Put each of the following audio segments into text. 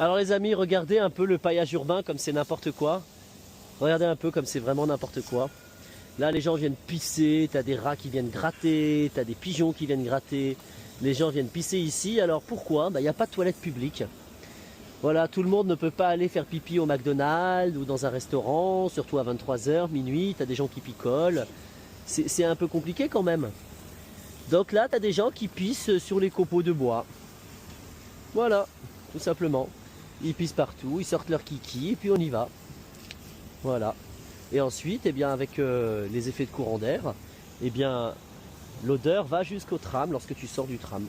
Alors les amis, regardez un peu le paillage urbain comme c'est n'importe quoi. Regardez un peu comme c'est vraiment n'importe quoi. Là les gens viennent pisser, t'as des rats qui viennent gratter, t'as des pigeons qui viennent gratter. Les gens viennent pisser ici, alors pourquoi? Il n'y a pas de toilette publique. Voilà, tout le monde ne peut pas aller faire pipi au McDonald's ou dans un restaurant, surtout à 23 h, minuit, t'as des gens qui picolent. C'est un peu compliqué quand même. Donc là, t'as des gens qui pissent sur les copeaux de bois. Voilà, tout simplement. Ils pissent partout, ils sortent leur kiki et puis on y va. Voilà. Et ensuite, eh bien, avec les effets de courant d'air, eh bien, l'odeur va jusqu'au tram lorsque tu sors du tram.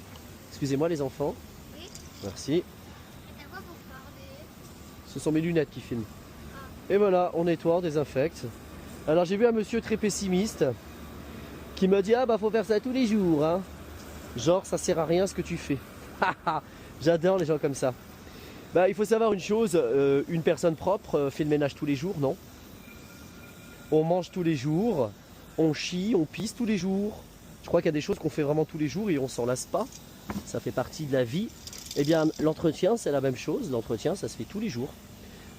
Excusez-moi les enfants. Oui. Merci. Et t'as quoi pour parler? Ce sont mes lunettes qui filment. Et voilà, on nettoie, on désinfecte. Alors j'ai vu un monsieur très pessimiste qui m'a dit: ah bah faut faire ça tous les jours, hein. Genre ça sert à rien ce que tu fais. J'adore les gens comme ça. Bah il faut savoir une chose, une personne propre fait le ménage tous les jours, non? On mange tous les jours, on chie, on pisse tous les jours. Je crois qu'il y a des choses qu'on fait vraiment tous les jours et on s'en lasse pas. Ça fait partie de la vie. Eh bien l'entretien c'est la même chose, l'entretien ça se fait tous les jours.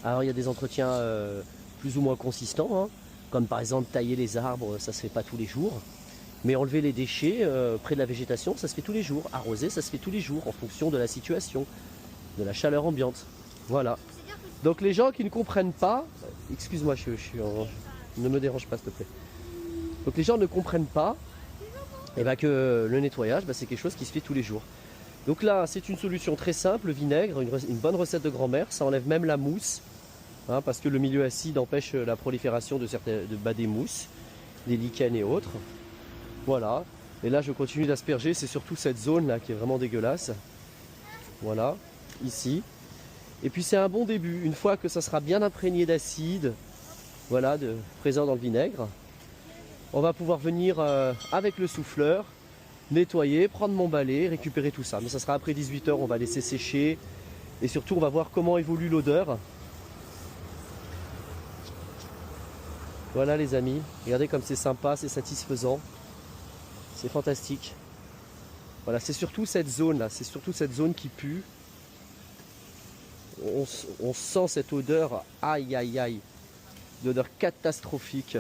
Alors il y a des entretiens plus ou moins consistants, hein, comme par exemple tailler les arbres, ça se fait pas tous les jours. Mais enlever les déchets près de la végétation, ça se fait tous les jours. Arroser, ça se fait tous les jours en fonction de la situation, de la chaleur ambiante. Voilà. Donc les gens qui ne comprennent pas, excuse-moi, ne me dérange pas s'il te plaît. Donc les gens ne comprennent pas que le nettoyage, c'est quelque chose qui se fait tous les jours. Donc là, c'est une solution très simple, le vinaigre, une bonne recette de grand-mère, ça enlève même la mousse, hein, parce que le milieu acide empêche la prolifération des mousses, des lichens et autres. Voilà, et là je continue d'asperger, c'est surtout cette zone là qui est vraiment dégueulasse. Voilà, ici. Et puis c'est un bon début, une fois que ça sera bien imprégné d'acide, voilà, présent dans le vinaigre, on va pouvoir venir avec le souffleur, nettoyer, prendre mon balai, récupérer tout ça. Mais ça sera après 18 h, on va laisser sécher. Et surtout on va voir comment évolue l'odeur. Voilà les amis, regardez comme c'est sympa, c'est satisfaisant. C'est fantastique. Voilà, c'est surtout cette zone là, c'est surtout cette zone qui pue. On sent cette odeur, aïe aïe aïe, une odeur catastrophique.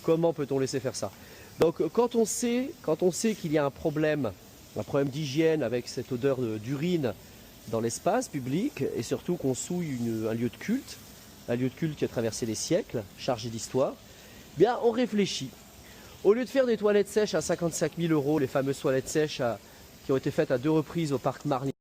Comment peut-on laisser faire ça? Donc quand on sait qu'il y a un problème d'hygiène avec cette odeur d'urine dans l'espace public, et surtout qu'on souille un lieu de culte qui a traversé les siècles, chargé d'histoire, bien on réfléchit. Au lieu de faire des toilettes sèches à 55 000 €, les fameuses toilettes sèches qui ont été faites à 2 reprises au parc Marly